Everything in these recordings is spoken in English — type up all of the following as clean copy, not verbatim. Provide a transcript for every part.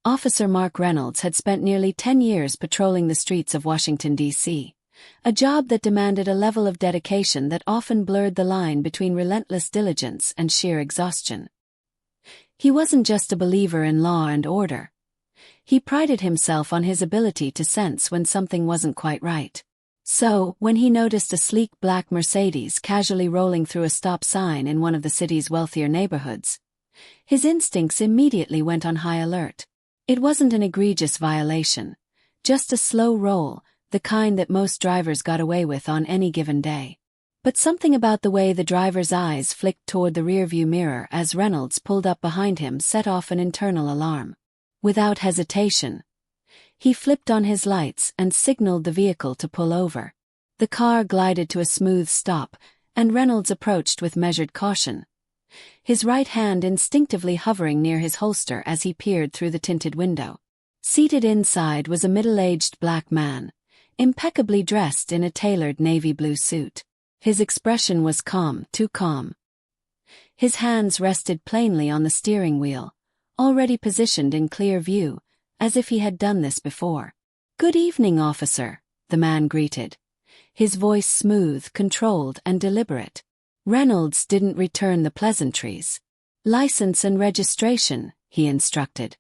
Officer Mark Reynolds had spent nearly 10 years patrolling the streets of Washington, D.C., a job that demanded a level of dedication that often blurred the line between relentless diligence and sheer exhaustion. He wasn't just a believer in law and order. He prided himself on his ability to sense when something wasn't quite right. So, when he noticed a sleek black Mercedes casually rolling through a stop sign in one of the city's wealthier neighborhoods, his instincts immediately went on high alert. It wasn't an egregious violation, just a slow roll, the kind that most drivers got away with on any given day. But something about the way the driver's eyes flicked toward the rearview mirror as Reynolds pulled up behind him set off an internal alarm. Without hesitation, he flipped on his lights and signaled the vehicle to pull over. The car glided to a smooth stop, and Reynolds approached with measured caution, his right hand instinctively hovering near his holster as he peered through the tinted window. Seated inside was a middle-aged black man, impeccably dressed in a tailored navy blue suit. His expression was calm, too calm. His hands rested plainly on the steering wheel, already positioned in clear view, as if he had done this before. "Good evening, officer," the man greeted, his voice smooth, controlled, and deliberate. Reynolds didn't return the pleasantries. "License and registration," he instructed,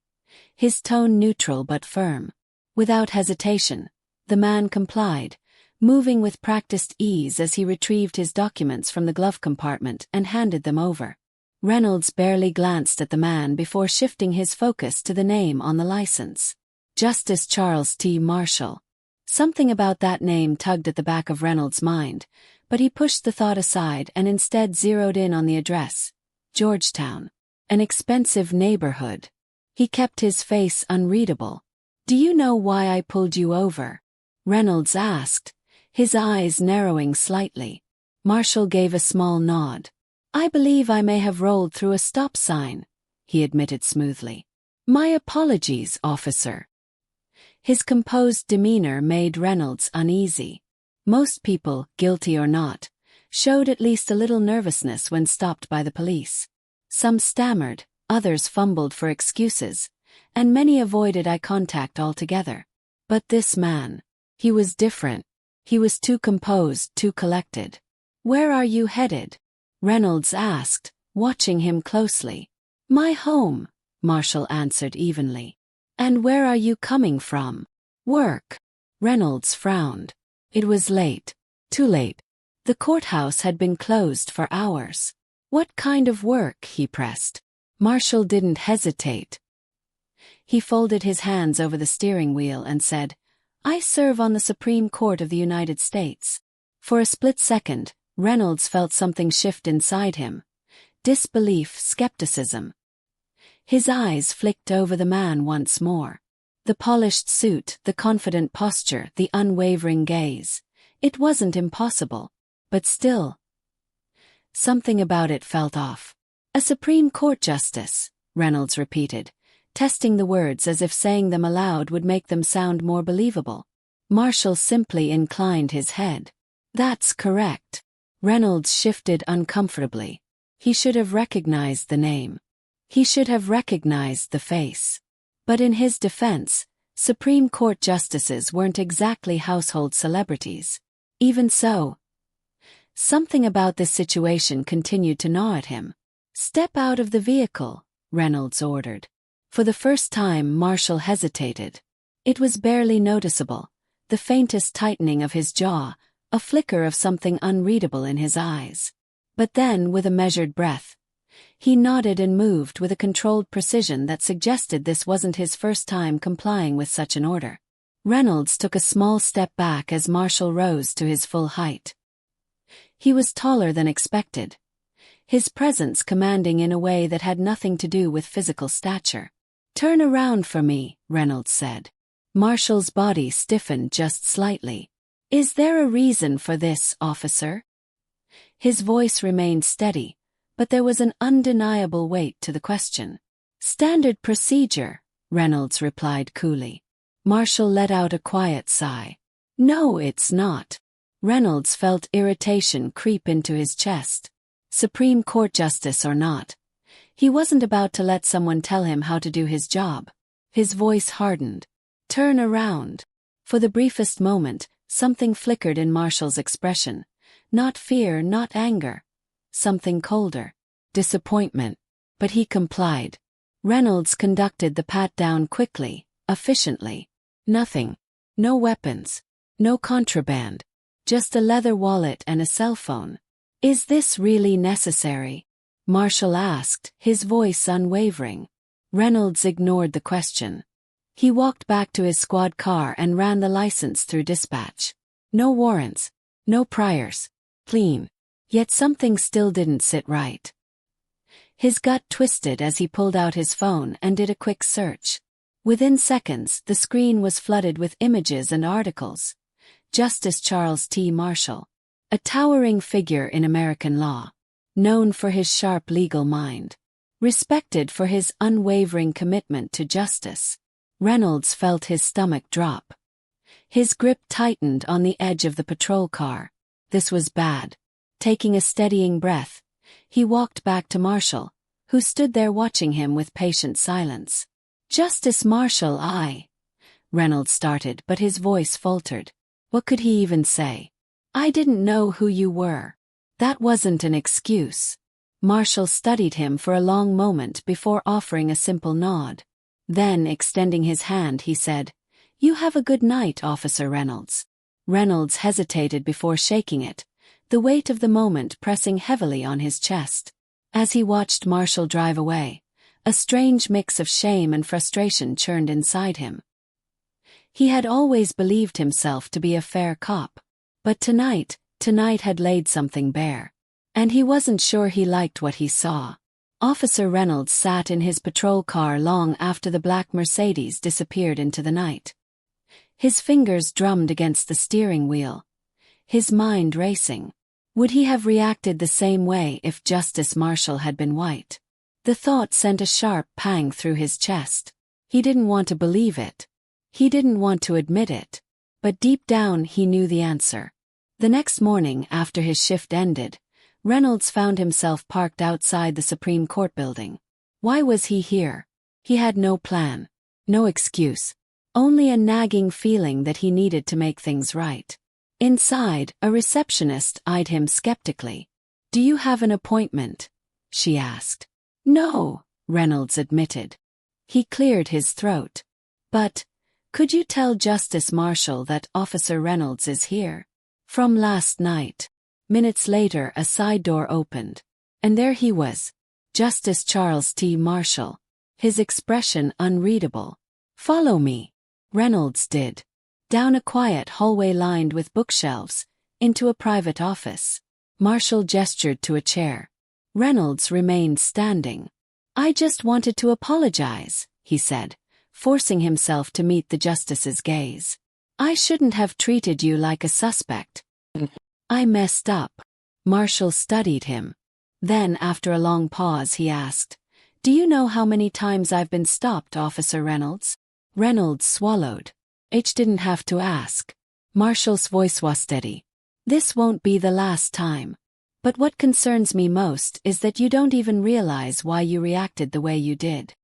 his tone neutral but firm. Without hesitation, the man complied, moving with practiced ease as he retrieved his documents from the glove compartment and handed them over. Reynolds barely glanced at the man before shifting his focus to the name on the license. Justice Charles T. Marshall. Something about that name tugged at the back of Reynolds' mind, but he pushed the thought aside and instead zeroed in on the address: Georgetown. An expensive neighborhood. He kept his face unreadable. "Do you know why I pulled you over?" Reynolds asked, his eyes narrowing slightly. Marshall gave a small nod. "I believe I may have rolled through a stop sign," he admitted smoothly. "My apologies, officer." His composed demeanor made Reynolds uneasy. Most people, guilty or not, showed at least a little nervousness when stopped by the police. Some stammered, others fumbled for excuses, and many avoided eye contact altogether. But this man, he was different. He was too composed, too collected. "Where are you headed?" Reynolds asked, watching him closely. "My home," Marshall answered evenly. "And where are you coming from?" "Work." Reynolds frowned. It was late. Too late. The courthouse had been closed for hours. "What kind of work?" he pressed. Marshall didn't hesitate. He folded his hands over the steering wheel and said, "I serve on the Supreme Court of the United States." For a split second, Reynolds felt something shift inside him. Disbelief, skepticism. His eyes flicked over the man once more. The polished suit, the confident posture, the unwavering gaze. It wasn't impossible. But still, something about it felt off. "A Supreme Court justice," Reynolds repeated, testing the words as if saying them aloud would make them sound more believable. Marshall simply inclined his head. "That's correct." Reynolds shifted uncomfortably. He should have recognized the name. He should have recognized the face. But in his defense, Supreme Court justices weren't exactly household celebrities. Even so, something about this situation continued to gnaw at him. "Step out of the vehicle," Reynolds ordered. For the first time, Marshall hesitated. It was barely noticeable, the faintest tightening of his jaw, a flicker of something unreadable in his eyes. But then, with a measured breath, he nodded and moved with a controlled precision that suggested this wasn't his first time complying with such an order. Reynolds took a small step back as Marshall rose to his full height. He was taller than expected, his presence commanding in a way that had nothing to do with physical stature. "Turn around for me," Reynolds said. Marshall's body stiffened just slightly. "Is there a reason for this, officer?" His voice remained steady, but there was an undeniable weight to the question. "Standard procedure," Reynolds replied coolly. Marshall let out a quiet sigh. "No, it's not." Reynolds felt irritation creep into his chest. Supreme Court justice or not, he wasn't about to let someone tell him how to do his job. His voice hardened. Turn around. For the briefest moment, something flickered in Marshall's expression. Not fear, not anger. Something colder. Disappointment. But he complied. Reynolds conducted the pat-down quickly, efficiently. Nothing. No weapons. No contraband. Just a leather wallet and a cell phone. Is this really necessary? Marshall asked, his voice unwavering. Reynolds ignored the question. He walked back to his squad car and ran the license through dispatch. No warrants. No priors. Clean. Yet something still didn't sit right. His gut twisted as he pulled out his phone and did a quick search. Within seconds, the screen was flooded with images and articles. Justice Charles T. Marshall. A towering figure in American law. Known for his sharp legal mind. Respected for his unwavering commitment to justice. Reynolds felt his stomach drop. His grip tightened on the edge of the patrol car. This was bad. Taking a steadying breath, he walked back to Marshall, who stood there watching him with patient silence. Justice Marshall, Reynolds started, but his voice faltered. What could he even say? I didn't know who you were. That wasn't an excuse. Marshall studied him for a long moment before offering a simple nod. Then, extending his hand, he said, You have a good night, Officer Reynolds. Reynolds hesitated before shaking it, the weight of the moment pressing heavily on his chest. As he watched Marshall drive away, a strange mix of shame and frustration churned inside him. He had always believed himself to be a fair cop. But tonight had laid something bare. And he wasn't sure he liked what he saw. Officer Reynolds sat in his patrol car long after the black Mercedes disappeared into the night. His fingers drummed against the steering wheel. His mind racing. Would he have reacted the same way if Justice Marshall had been white? The thought sent a sharp pang through his chest. He didn't want to believe it. He didn't want to admit it. But deep down he knew the answer. The next morning after his shift ended, Reynolds found himself parked outside the Supreme Court building. Why was he here? He had no plan. No excuse. Only a nagging feeling that he needed to make things right. Inside, a receptionist eyed him skeptically. Do you have an appointment? She asked. No, Reynolds admitted. He cleared his throat. But, could you tell Justice Marshall that Officer Reynolds is here? From last night. Minutes later, a side door opened. And there he was. Justice Charles T. Marshall. His expression unreadable. Follow me. Reynolds did. Down a quiet hallway lined with bookshelves, into a private office. Marshall gestured to a chair. Reynolds remained standing. I just wanted to apologize, he said, forcing himself to meet the justice's gaze. I shouldn't have treated you like a suspect. I messed up. Marshall studied him. Then, after a long pause, he asked, Do you know how many times I've been stopped, Officer Reynolds? Reynolds swallowed. H didn't have to ask. Marshall's voice was steady. This won't be the last time. But what concerns me most is that you don't even realize why you reacted the way you did.